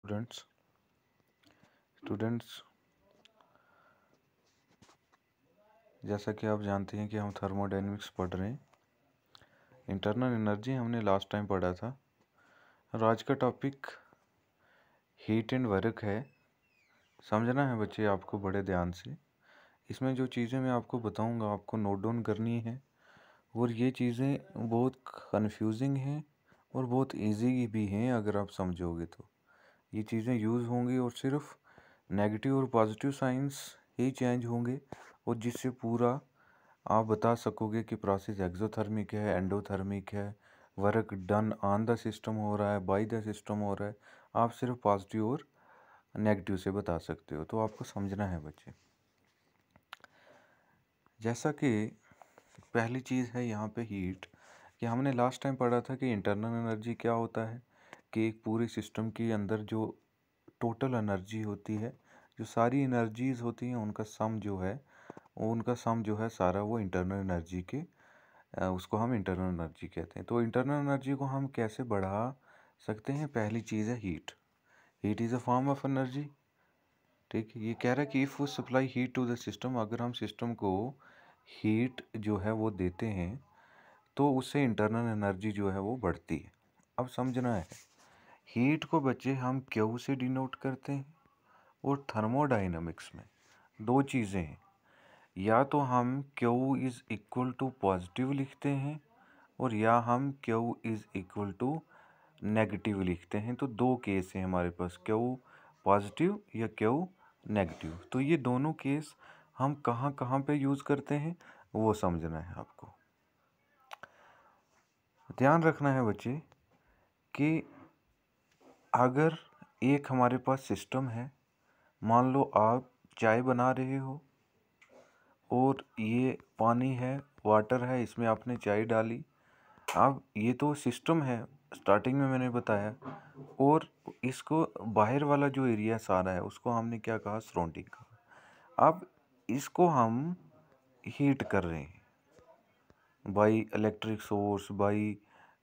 Students जैसा कि आप जानते हैं कि हम थर्मोडायनेमिक्स पढ़ रहे हैं। इंटरनल एनर्जी हमने लास्ट टाइम पढ़ा था और आज का टॉपिक हीट एंड वर्क है। समझना है बच्चे आपको बड़े ध्यान से। इसमें जो चीज़ें मैं आपको बताऊंगा आपको नोट डाउन करनी है, और ये चीज़ें बहुत कंफ्यूजिंग हैं और बहुत इजी भी हैं। अगर आप समझोगे तो ये चीज़ें यूज़ होंगी और सिर्फ नेगेटिव और पॉजिटिव साइंस ही चेंज होंगे, और जिससे पूरा आप बता सकोगे कि प्रोसेस एक्सोथर्मिक है, एंडोथर्मिक है, work done on the system हो रहा है, बाय द सिस्टम हो रहा है। आप सिर्फ पॉजिटिव और नेगेटिव से बता सकते हो। तो आपको समझना है बच्चे। जैसा कि पहली चीज़ है यहाँ पे हीट, कि हमने लास्ट टाइम पढ़ा था कि इंटरनल एनर्जी क्या होता है, कि एक पूरे सिस्टम के अंदर जो टोटल एनर्जी होती है, जो सारी एनर्जीज होती हैं उनका सम जो है सारा वो इंटरनल एनर्जी के उसको हम इंटरनल एनर्जी कहते हैं। तो इंटरनल एनर्जी को हम कैसे बढ़ा सकते हैं? पहली चीज़ है heat. Heat is a form of energy. ठीक है, ये कह रहा है कि इफ़ वो supply heat to the system, अगर हम सिस्टम को हीट जो है वो देते हैं तो उससे इंटरनल एनर्जी जो है वो बढ़ती है। अब समझना है, हीट को बच्चे हम क्यू से डिनोट करते हैं, और थर्मोडाइनमिक्स में दो चीज़ें हैं। या तो हम Q is equal to positive लिखते हैं, और या हम Q is equal to negative लिखते हैं। तो दो केस हैं हमारे पास, Q पॉजिटिव या Q नेगेटिव। तो ये दोनों केस हम कहाँ कहाँ पे यूज़ करते हैं वो समझना है आपको। ध्यान रखना है बच्चे कि अगर एक हमारे पास सिस्टम है, मान लो आप चाय बना रहे हो और ये पानी है, वाटर है, इसमें आपने चाय डाली। अब ये तो सिस्टम है, स्टार्टिंग में मैंने बताया, और इसको बाहर वाला जो एरिया सारा है उसको हमने क्या कहा? सराउंडिंग कहा। अब इसको हम हीट कर रहे हैं by electric source, by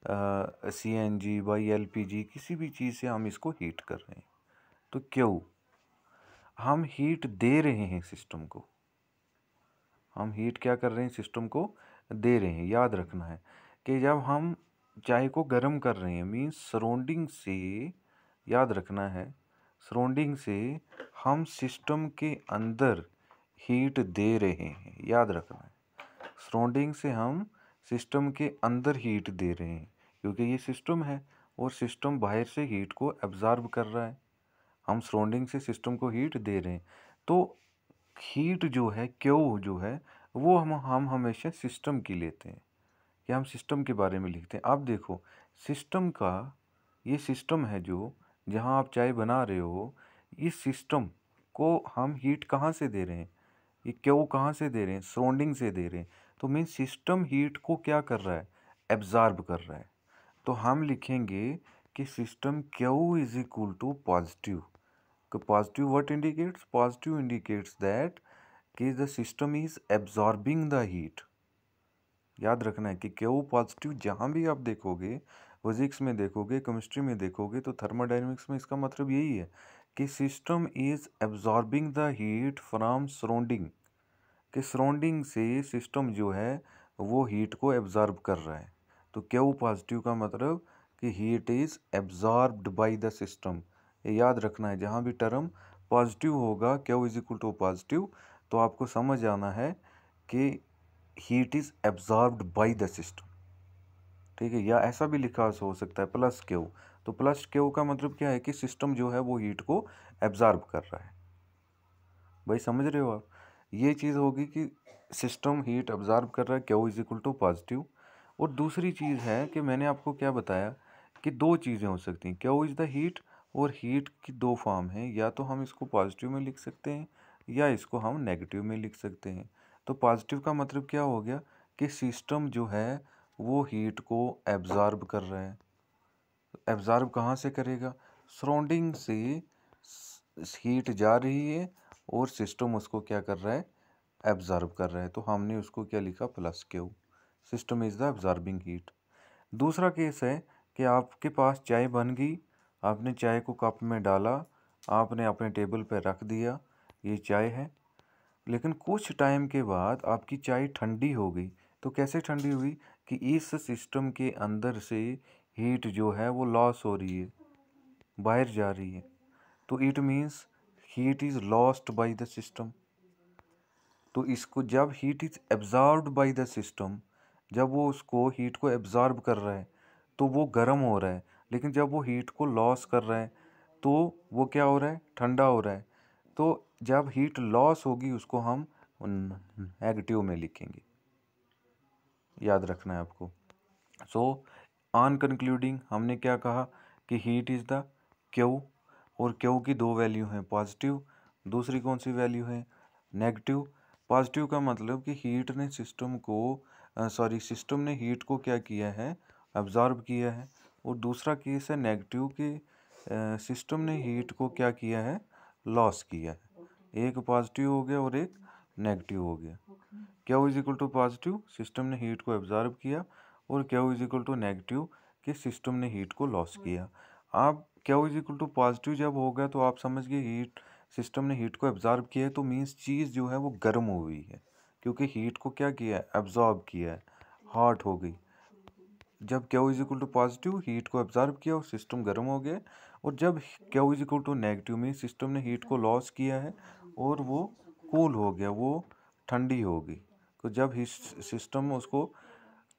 CNG, by LPG, किसी भी चीज़ से हम इसको हीट कर रहे हैं। तो क्यों हम हीट दे रहे हैं सिस्टम को? हम हीट क्या कर रहे हैं? सिस्टम को दे रहे हैं। याद रखना है कि जब हम चाय को गर्म कर रहे हैं, मीन्स सराउंडिंग से, याद रखना है, सराउंडिंग से हम सिस्टम के अंदर हीट दे रहे हैं। याद रखना है, सराउंडिंग से हम सिस्टम के अंदर हीट दे रहे हैं, क्योंकि ये सिस्टम है और सिस्टम बाहर से हीट को एब्जॉर्ब कर रहा है। हम सराउंडिंग से सिस्टम को हीट दे रहे हैं। तो हीट जो है, क्यू जो है, वो हम हमेशा सिस्टम की लेते हैं, कि हम सिस्टम के बारे में लिखते हैं। अब देखो, सिस्टम का ये सिस्टम है जो जहाँ आप चाय बना रहे हो, इस सिस्टम को हम हीट कहाँ से दे रहे हैं? ये क्यू कहाँ से दे रहे हैं? सराउंडिंग से दे रहे हैं। तो मीन सिस्टम हीट को क्या कर रहा है? एब्जॉर्ब कर रहा है। तो हम लिखेंगे कि system Q is equal to positive. Positive what indicates? Positive indicates that कि the system is absorbing the heat. याद रखना है कि क्यू पॉजिटिव जहाँ भी आप देखोगे, फिजिक्स में देखोगे, केमिस्ट्री में देखोगे, तो थर्मोडायनेमिक्स में इसका मतलब यही है कि system is absorbing the heat from surrounding, कि सराउंडिंग से सिस्टम जो है वो हीट को एब्जॉर्ब कर रहा है। तो क्यू पॉजिटिव का मतलब कि heat is absorbed by the system. ये याद रखना है, जहाँ भी टर्म पॉजिटिव होगा, Q is equal to positive, तो आपको समझ आना है कि heat is absorbed by the system. ठीक है, या ऐसा भी लिखा हो सकता है प्लस क्यू। तो प्लस क्यू का मतलब क्या है? कि सिस्टम जो है वो हीट को एब्जॉर्ब कर रहा है। भाई समझ रहे हो आप? ये चीज़ होगी कि सिस्टम हीट एब्जॉर्ब कर रहा है, Q is equal to positive. और दूसरी चीज़ है कि मैंने आपको क्या बताया कि दो चीज़ें हो सकती हैं, क्यू इज़ द हीट, और हीट की दो फॉर्म हैं, या तो हम इसको पॉजिटिव में लिख सकते हैं या इसको हम नेगेटिव में लिख सकते हैं। तो पॉजिटिव का मतलब क्या हो गया? कि सिस्टम जो है वो हीट को एब्जॉर्ब कर रहा है। एब्जॉर्ब कहाँ से करेगा? सराउंडिंग से हीट जा रही है और सिस्टम उसको क्या कर रहा है? एब्जॉर्ब कर रहा है। तो हमने उसको क्या लिखा? Plus Q. System is the absorbing heat. दूसरा केस है कि आपके पास चाय बन गई, आपने चाय को कप में डाला, आपने अपने टेबल पर रख दिया, ये चाय है। लेकिन कुछ टाइम के बाद आपकी चाय ठंडी हो गई। तो कैसे ठंडी हुई कि इस सिस्टम के अंदर से हीट जो है वो लॉस हो रही है, बाहर जा रही है। तो it means heat is lost by the system. तो इसको जब heat is absorbed by the system, जब वो उसको हीट को एब्जॉर्ब कर रहा है तो वो गर्म हो रहा है। लेकिन जब वो हीट को लॉस कर रहा है तो वो क्या हो रहा है, ठंडा हो रहा है। तो जब हीट लॉस होगी उसको हम नेगेटिव में लिखेंगे, याद रखना है आपको। सो ऑन कंक्लूडिंग हमने क्या कहा कि हीट इज़ द क्यू, और क्यू की दो वैल्यू हैं, पॉजिटिव, दूसरी कौन सी वैल्यू है, नेगेटिव। पॉजिटिव का मतलब कि हीट ने सिस्टम को सिस्टम ने हीट को क्या किया है, अब्जॉर्ब किया है। और दूसरा केस है नेगेटिव कि सिस्टम ने हीट को क्या किया है, लॉस किया है। एक पॉजिटिव हो गया और एक नेगेटिव हो गया। Q is equal to positive, system ने हीट को एब्जॉर्ब किया, और Q is equal to negative कि सिस्टम ने हीट को लॉस किया। आप Q is equal to positive जब होगा तो आप समझ गए हीट, सिस्टम ने हीट को एब्जॉर्ब किया है, तो मीन्स चीज़ जो है वो गर्म हो गई है, क्योंकि हीट को क्या किया है, एब्जॉर्ब किया है, हॉट हो गई। जब Q is equal to positive, heat को एब्जॉर्ब किया और सिस्टम गर्म हो गया। और जब Q is equal to negative में सिस्टम ने हीट को लॉस किया है और वो कूल हो गया, वो ठंडी हो गई। तो जब सिस्टम उसको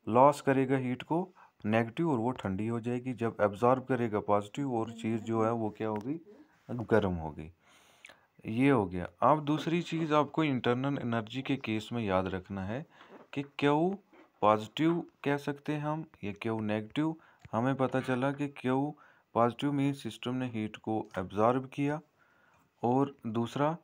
लॉस करेगा हीट को नेगेटिव, और वो ठंडी हो जाएगी। जब एब्जॉर्ब करेगा पॉजिटिव, और चीज़ जो है वो क्या होगी, गर्म हो गई। ये हो गया। अब दूसरी चीज़ आपको इंटरनल एनर्जी के केस में याद रखना है कि क्यू पॉजिटिव कह सकते हैं हम, ये क्यू नेगेटिव। हमें पता चला कि क्यू पॉजिटिव मीन्स सिस्टम ने हीट को एब्जॉर्ब किया, और दूसरा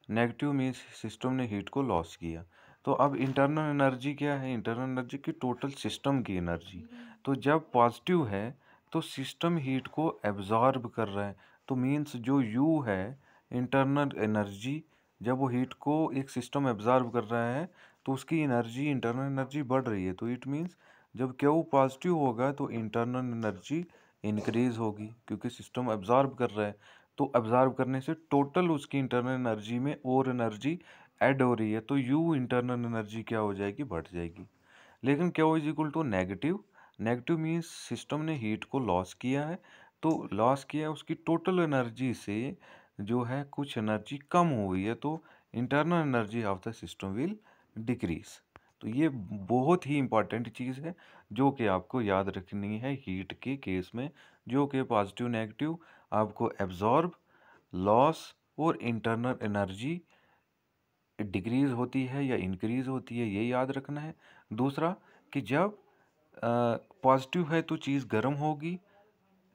नेगेटिव मीन्स सिस्टम ने हीट को लॉस किया। तो अब इंटरनल एनर्जी क्या है, इंटरनल एनर्जी की टोटल सिस्टम की एनर्जी। तो जब पॉजिटिव है तो सिस्टम हीट को एब्जॉर्ब कर रहा है, तो मीन्स जो यू है इंटरनल एनर्जी, जब वो हीट को एक सिस्टम एब्जॉर्ब कर रहा है तो उसकी एनर्जी, इंटरनल एनर्जी बढ़ रही है। तो इट मीन्स जब क्यू पॉजिटिव होगा तो इंटरनल एनर्जी इंक्रीज होगी, क्योंकि सिस्टम एब्जॉर्ब कर रहा है। तो एब्जॉर्ब करने से टोटल उसकी इंटरनल एनर्जी में और एनर्जी ऐड हो रही है, तो यू इंटरनल एनर्जी क्या हो जाएगी, बढ़ जाएगी। लेकिन Q is equal to negative, negative means system ने हीट को लॉस किया है, तो लॉस किया है उसकी टोटल एनर्जी से जो है कुछ एनर्जी कम हो गई है, तो internal energy of the system will decrease. तो ये बहुत ही इंपॉर्टेंट चीज़ है जो कि आपको याद रखनी है हीट के केस में, जो कि पॉजिटिव नेगेटिव आपको एब्जॉर्ब, लॉस और इंटरनल एनर्जी डिक्रीज होती है या इंक्रीज होती है, ये याद रखना है। दूसरा कि जब पॉजिटिव है तो चीज़ गर्म होगी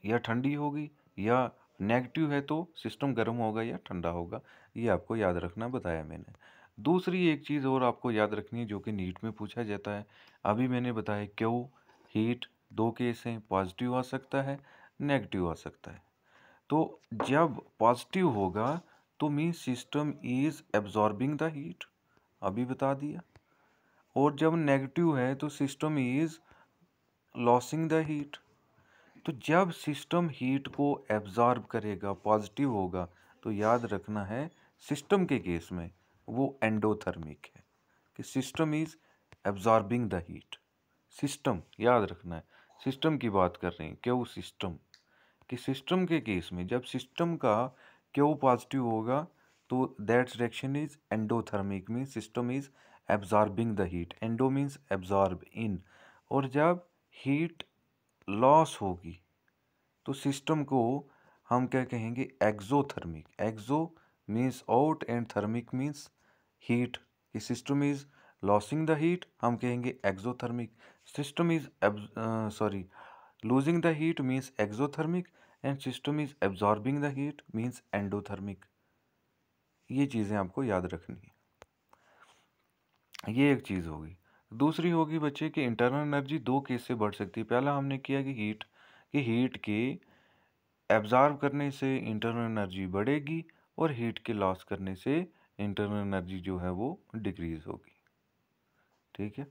या ठंडी होगी, या नेगेटिव है तो सिस्टम गर्म होगा या ठंडा होगा, ये आपको याद रखना बताया मैंने। दूसरी एक चीज़ और आपको याद रखनी है जो कि नीट में पूछा जाता है, अभी मैंने बताया क्यों हीट दो केस हैं, पॉजिटिव आ सकता है, नेगेटिव आ सकता है। तो जब पॉजिटिव होगा तो means system is absorbing the heat, अभी बता दिया। और जब नेगेटिव है तो system is losing the heat. तो जब सिस्टम हीट को एब्जॉर्ब करेगा, पॉजिटिव होगा, तो याद रखना है सिस्टम के केस में वो एंडोथर्मिक है, कि system is absorbing the heat. System याद रखना है, सिस्टम की बात कर रहे हैं, क्यों सिस्टम, कि सिस्टम के केस में जब सिस्टम का क्यू पॉजिटिव होगा तो that reaction is endothermic, mean system is absorbing the heat, endo means absorb in. और जब हीट लॉस होगी तो सिस्टम को हम क्या कहेंगे, exothermic. Exo means out and thermic means heat, कि system is losing the heat, हम कहेंगे exothermic. System is losing the heat means exothermic and system is absorbing the heat means endothermic। ये चीज़ें आपको याद रखनी है, ये एक चीज़ होगी। दूसरी होगी बच्चे कि इंटरनल एनर्जी दो केस से बढ़ सकती है। पहला हमने किया कि हीट के एब्जॉर्ब करने से इंटरनल एनर्जी बढ़ेगी और हीट के लॉस करने से इंटरनल एनर्जी जो है वो डिक्रीज होगी। ठीक है,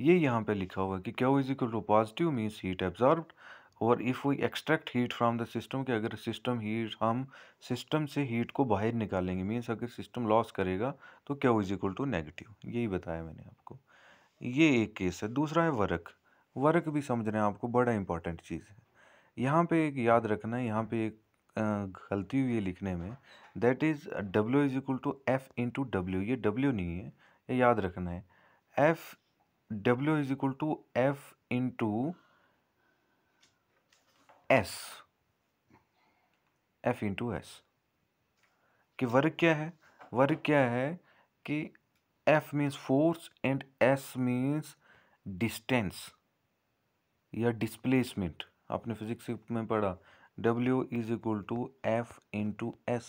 ये यहाँ पे लिखा हुआ है कि Q is equal to positive means heat absorbed और if we extract heat from the system, कि अगर सिस्टम हीट, हम सिस्टम से हीट को बाहर निकालेंगे, मीन्स अगर सिस्टम लॉस करेगा तो Q is equal to negative, यही बताया मैंने आपको। ये एक केस है। दूसरा है वर्क। वर्क भी समझना है आपको, बड़ा इंपॉर्टेंट चीज़ है। यहाँ पे एक याद रखना है, यहाँ पे एक गलती हुई है लिखने में, that is W is equal to F into W. ये W नहीं है, ये याद रखना है। F W is equal to F into S, F into S। कि वर्क क्या है? वर्क क्या है कि F means force and S means distance या डिस्प्लेसमेंट। आपने फिजिक्स में पढ़ा W is equal to F into S।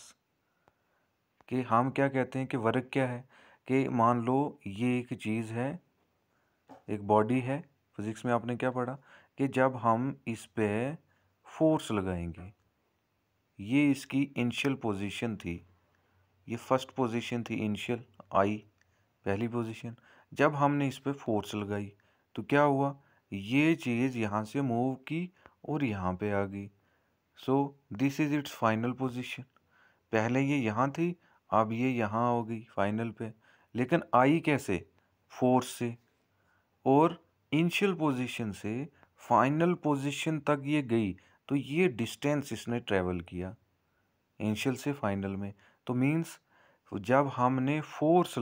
कि हम क्या कहते हैं कि वर्क क्या है, कि मान लो ये एक चीज़ है, एक बॉडी है। फिजिक्स में आपने क्या पढ़ा कि जब हम इस पे फोर्स लगाएंगे, ये इसकी इनिशियल पोजीशन थी, ये फर्स्ट पोजीशन थी इनिशियल, आई पहली पोजीशन। जब हमने इस पे फोर्स लगाई तो क्या हुआ, ये चीज़ यहाँ से मूव की और यहाँ पे आ गई। So this is it's final position. पहले ये यहाँ थी, अब ये यहाँ हो गई फाइनल पे, लेकिन आई कैसे? फोर्स से। और इनिशियल पोजीशन से फाइनल पोजीशन तक ये गई, तो ये डिस्टेंस इसने ट्रेवल किया इनिशियल से फाइनल में। तो मीन्स जब हमने फोर्स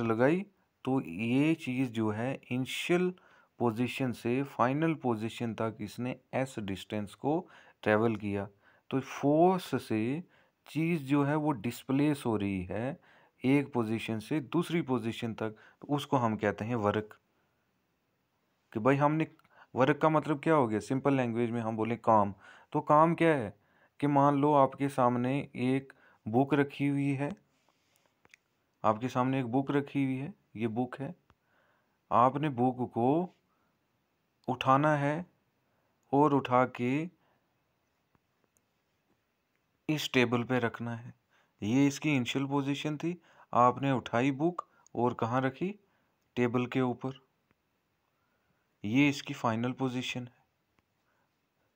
लगाई तो ये चीज़ जो है इनिशियल पोजीशन से फाइनल पोजीशन तक इसने एस डिस्टेंस को ट्रेवल किया। तो फोर्स से चीज़ जो है वो डिस्प्लेस हो रही है एक पोजीशन से दूसरी पोजीशन तक, तो उसको हम कहते हैं वर्क। कि भाई हमने, वर्क का मतलब क्या हो गया, सिंपल लैंग्वेज में हम बोले काम। तो काम क्या है कि मान लो आपके सामने एक बुक रखी हुई है, आपके सामने एक बुक रखी हुई है, ये बुक है। आपने बुक को उठाना है और उठा के इस टेबल पे रखना है। ये इसकी इनिशियल पोजीशन थी, आपने उठाई बुक और कहाँ रखी? टेबल के ऊपर। ये इसकी फाइनल पोजीशन है,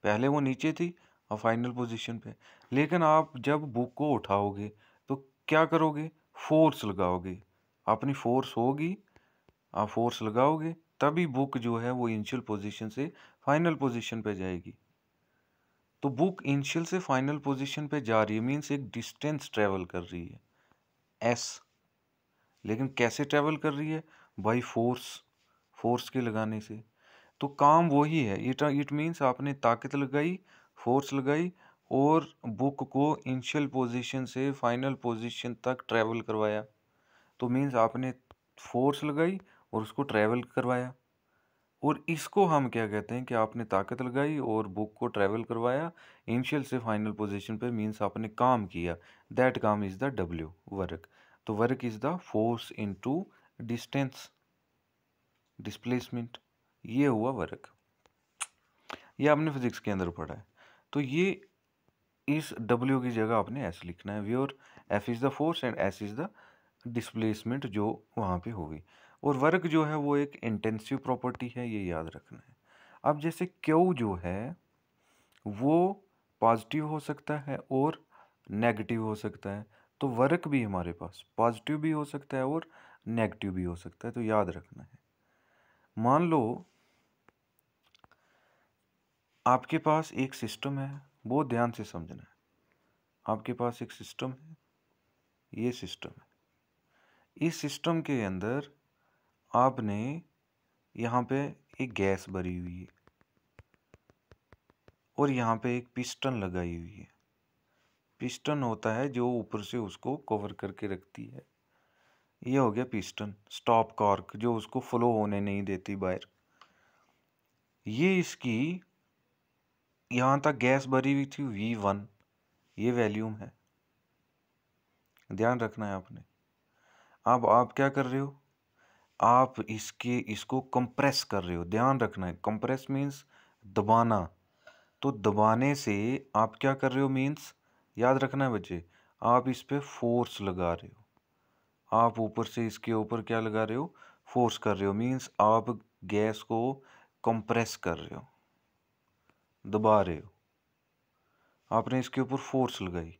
पहले वो नीचे थी और फाइनल पोजीशन पे। लेकिन आप जब बुक को उठाओगे तो क्या करोगे? फोर्स लगाओगे, अपनी फोर्स होगी, आप फोर्स लगाओगे तभी बुक जो है वो इनिशियल पोजीशन से फाइनल पोजीशन पे जाएगी। तो बुक इनिशियल से फाइनल पोजीशन पे जा रही है, मीन्स एक डिस्टेंस ट्रेवल कर रही है एस। लेकिन कैसे ट्रेवल कर रही है? बाई फोर्स के लगाने से। तो काम वही है, इट मीन्स आपने ताकत लगाई, फोर्स लगाई और बुक को इनिशियल पोजीशन से फाइनल पोजीशन तक ट्रेवल करवाया। तो मीन्स आपने फोर्स लगाई और उसको ट्रेवल करवाया। और इसको हम क्या कहते हैं कि आपने ताकत लगाई और बुक को ट्रेवल करवाया इनिशियल से फाइनल पोजीशन पे, मीन्स आपने काम किया। दैट काम इज द W, वर्क। तो work is the force into distance, displacement, ये हुआ वर्क। ये आपने फिजिक्स के अंदर पढ़ा है। तो ये इस W की जगह आपने S लिखना है, व्योर F is the force and S is the displacement जो वहाँ पे होगी। और वर्क जो है वो एक इंटेंसिव प्रॉपर्टी है, ये याद रखना है। अब जैसे Q जो है वो पॉजिटिव हो सकता है और नेगेटिव हो सकता है, तो वर्क भी हमारे पास पॉजिटिव भी हो सकता है और नेगेटिव भी हो सकता है, तो याद रखना है। मान लो आपके पास एक सिस्टम है, बहुत ध्यान से समझना है। आपके पास एक सिस्टम है, ये सिस्टम है। इस सिस्टम के अंदर आपने यहाँ पे एक गैस भरी हुई है और यहाँ पे एक पिस्टन लगाई हुई है। पिस्टन होता है जो ऊपर से उसको कवर करके रखती है, ये हो गया पिस्टन। स्टॉप कॉर्क जो उसको फ्लो होने नहीं देती बाहर। ये इसकी यहाँ तक गैस भरी हुई थी V1, ये वैल्यूम है, ध्यान रखना है आपने। अब आप क्या कर रहे हो? आप इसको कंप्रेस कर रहे हो, ध्यान रखना है। कंप्रेस मीन्स दबाना। तो दबाने से आप क्या कर रहे हो? मीन्स याद रखना है बच्चे, आप इस पे फोर्स लगा रहे हो। आप ऊपर से इसके ऊपर क्या लगा रहे हो? फोर्स कर रहे हो, मीन्स आप गैस को कंप्रेस कर रहे हो। दबा रहे हो, आपने इसके ऊपर फोर्स लगाई,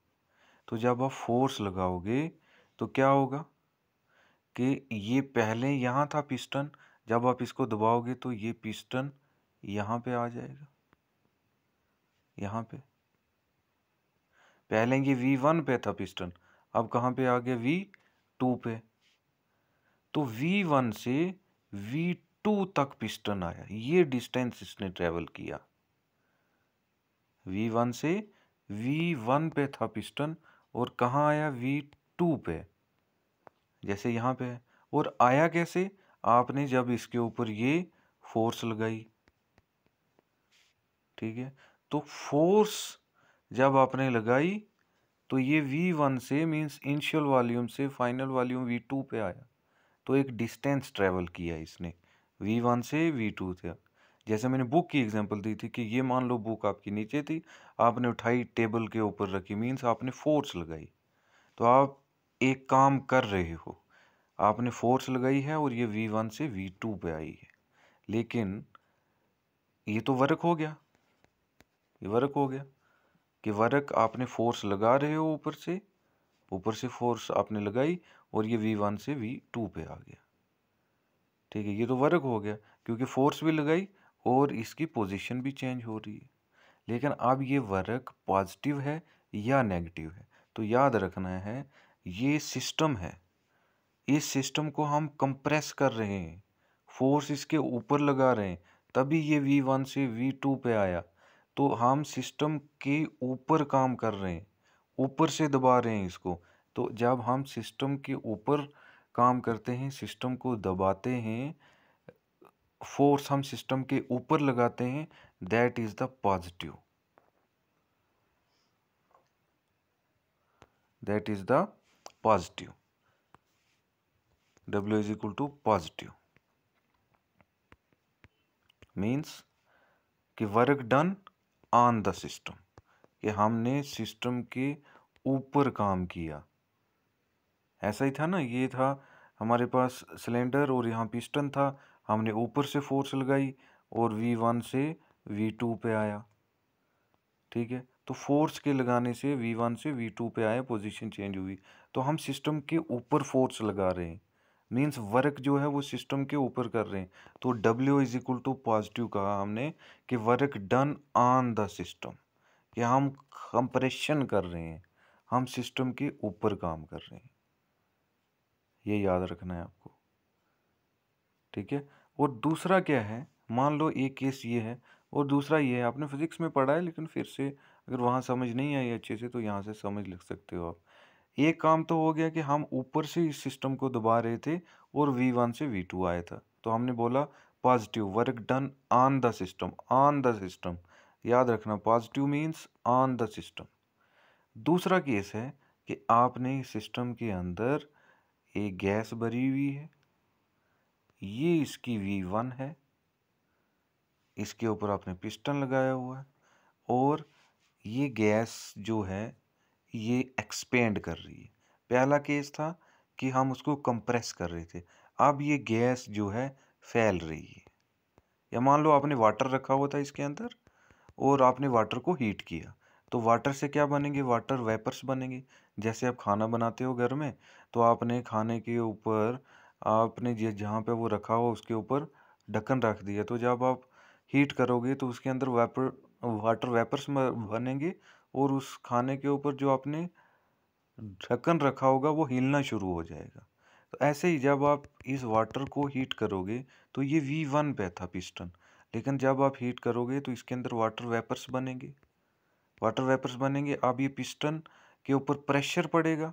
तो जब आप फोर्स लगाओगे तो क्या होगा कि ये पहले यहाँ था पिस्टन, जब आप इसको दबाओगे तो ये पिस्टन यहाँ पे आ जाएगा, यहाँ पे। पहले ये V1 पे था पिस्टन, अब कहाँ पे आ गया, V2 पे। तो V1 से V2 तक पिस्टन आया, ये डिस्टेंस इसने ट्रेवल किया। V1 से V1 पे था पिस्टन और कहाँ आया, V2 पे, जैसे यहाँ पे है। और आया कैसे, आपने जब इसके ऊपर ये फोर्स लगाई, ठीक है। तो फोर्स जब आपने लगाई तो ये V1 से मींस इनिशियल वॉल्यूम से फाइनल वॉल्यूम V2 पे आया, तो एक डिस्टेंस ट्रेवल किया इसने V1 से V2 तक। जैसे मैंने बुक की एग्जांपल दी थी कि ये मान लो बुक आपकी नीचे थी, आपने उठाई टेबल के ऊपर रखी, मींस आपने फोर्स लगाई। तो आप एक काम कर रहे हो, आपने फोर्स लगाई है और ये V1 से V2 पे आई है, लेकिन ये तो वर्क हो गया, ये वर्क हो गया कि वर्क आपने फोर्स लगा रहे हो ऊपर से फोर्स आपने लगाई और ये V1 से V2 पे आ गया, ठीक है। ये तो वर्क हो गया क्योंकि फोर्स भी लगाई और इसकी पोजीशन भी चेंज हो रही है। लेकिन अब ये वर्क पॉजिटिव है या नेगेटिव है, तो याद रखना है ये सिस्टम है, इस सिस्टम को हम कंप्रेस कर रहे हैं, फोर्स इसके ऊपर लगा रहे हैं, तभी ये V1 से V2 पे आया। तो हम सिस्टम के ऊपर काम कर रहे हैं, ऊपर से दबा रहे हैं इसको। तो जब हम सिस्टम के ऊपर काम करते हैं, सिस्टम को दबाते हैं, फोर्स हम सिस्टम के ऊपर लगाते हैं, that is the positive, that is the positive, W is equal to positive means कि work done on the system, कि हमने सिस्टम के ऊपर काम किया। ऐसा ही था ना, ये था हमारे पास सिलेंडर और यहाँ पिस्टन था, हमने ऊपर से फोर्स लगाई और V1 से V2 पे आया, ठीक है। तो फोर्स के लगाने से V1 से V2 पे आया, पोजीशन चेंज हुई, तो हम सिस्टम के ऊपर फोर्स लगा रहे हैं, मीन्स वर्क जो है वो सिस्टम के ऊपर कर रहे हैं। तो W is equal to positive कहा हमने कि work done on the system, कि हम कंप्रेशन कर रहे हैं, हम सिस्टम के ऊपर काम कर रहे हैं, ये याद रखना है आपको, ठीक है। और दूसरा क्या है, मान लो एक केस ये है और दूसरा ये है, आपने फिजिक्स में पढ़ा है लेकिन फिर से अगर वहाँ समझ नहीं आई अच्छे से तो यहाँ से समझ लिख सकते हो आप। एक काम तो हो गया कि हम ऊपर से इस सिस्टम को दबा रहे थे और V1 से V2 आया था, तो हमने बोला positive, work done on the system, on the system, याद रखना positive means on the system. दूसरा केस है कि आपने सिस्टम के अंदर एक गैस भरी हुई है, ये इसकी V1 है, इसके ऊपर आपने पिस्टन लगाया हुआ है और ये गैस जो है ये एक्सपेंड कर रही है। पहला केस था कि हम उसको कंप्रेस कर रहे थे, अब ये गैस जो है फैल रही है। या मान लो आपने वाटर रखा हुआ था इसके अंदर और आपने वाटर को हीट किया, तो वाटर से क्या बनेंगे, वाटर वेपर्स बनेंगे। जैसे आप खाना बनाते हो घर में, तो आपने खाने के ऊपर आपने जहाँ पे वो रखा हो उसके ऊपर ढक्कन रख दिया, तो जब आप हीट करोगे तो उसके अंदर वाटर वेपर्स बनेंगे और उस खाने के ऊपर जो आपने ढक्कन रखा होगा वो हिलना शुरू हो जाएगा। तो ऐसे ही जब आप इस वाटर को हीट करोगे तो ये V1 पे था पिस्टन, लेकिन जब आप हीट करोगे तो इसके अंदर वाटर वेपर्स बनेंगे, वाटर वेपर्स बनेंगे। अब ये पिस्टन के ऊपर प्रेशर पड़ेगा,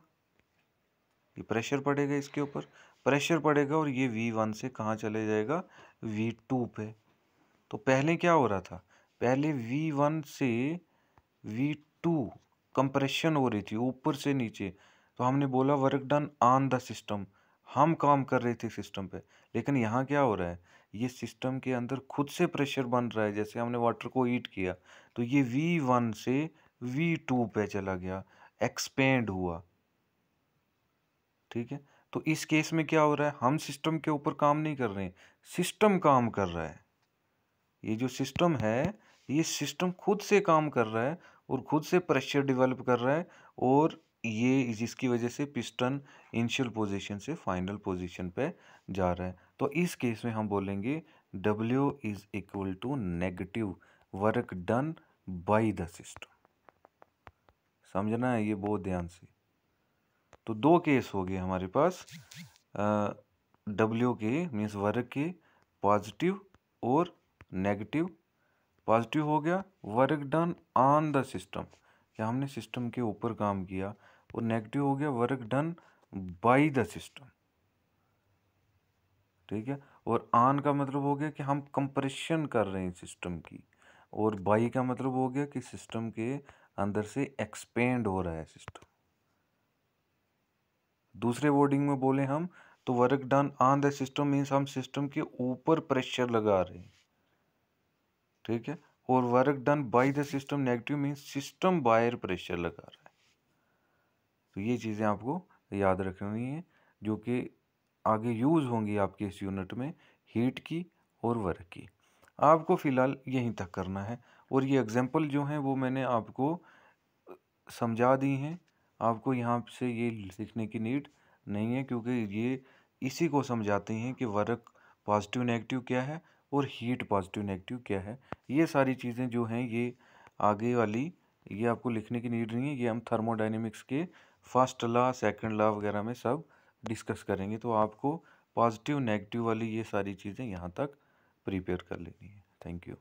ये प्रेशर पड़ेगा, इसके ऊपर प्रेशर पड़ेगा और ये V1 से कहाँ चले जाएगा, V2 पे। तो पहले क्या हो रहा था, पहले V1 से V2 कंप्रेशन हो रही थी ऊपर से नीचे, तो हमने बोला work done on the system, हम काम कर रहे थे सिस्टम पे। लेकिन यहाँ क्या हो रहा है, ये सिस्टम के अंदर खुद से प्रेशर बन रहा है, जैसे हमने वाटर को हीट किया तो ये V1 से V2 पे चला गया, एक्सपेंड हुआ, ठीक है। तो इस केस में क्या हो रहा है, हम सिस्टम के ऊपर काम नहीं कर रहे हैं, सिस्टम काम कर रहा है। ये जो सिस्टम है ये सिस्टम खुद से काम कर रहा है और खुद से प्रेशर डेवलप कर रहा है, और ये जिसकी वजह से पिस्टन इनिशियल पोजीशन से फाइनल पोजीशन पे जा रहा है। तो इस केस में हम बोलेंगे W is equal to negative work done by the system. समझना है ये बहुत ध्यान से। तो दो केस हो गए हमारे पास W के मीन्स वर्क के पॉजिटिव और नेगेटिव। पॉजिटिव हो गया work done on the system, या हमने सिस्टम के ऊपर काम किया, और नेगेटिव हो गया work done by the system. ठीक है, और ऑन का मतलब हो गया कि हम कंप्रेशन कर रहे हैं सिस्टम की, और बाय का मतलब हो गया कि सिस्टम के अंदर से एक्सपेंड हो रहा है सिस्टम। दूसरे वर्डिंग में बोले हम तो work done on the system means हम सिस्टम के ऊपर प्रेशर लगा रहे हैं। ठीक है, और work done by the system negative means system बाहर प्रेशर लगा रहा है। तो ये चीज़ें आपको याद रखनी है जो कि आगे यूज़ होंगी आपके इस यूनिट में, हीट की और वर्क की। आपको फ़िलहाल यहीं तक करना है, और ये एग्जांपल जो हैं वो मैंने आपको समझा दी हैं। आपको यहाँ से ये लिखने की नीड नहीं है, क्योंकि ये इसी को समझाते हैं कि वर्क पॉजिटिव नेगेटिव क्या है और हीट पॉजिटिव नेगेटिव क्या है। ये सारी चीज़ें जो हैं ये आगे वाली, ये आपको लिखने की नीड नहीं है, ये हम थर्मोडायनेमिक्स के फर्स्ट लॉ सेकंड लॉ वगैरह में सब डिस्कस करेंगे। तो आपको पॉजिटिव नेगेटिव वाली ये सारी चीज़ें यहाँ तक प्रिपेयर कर लेनी है। Thank you.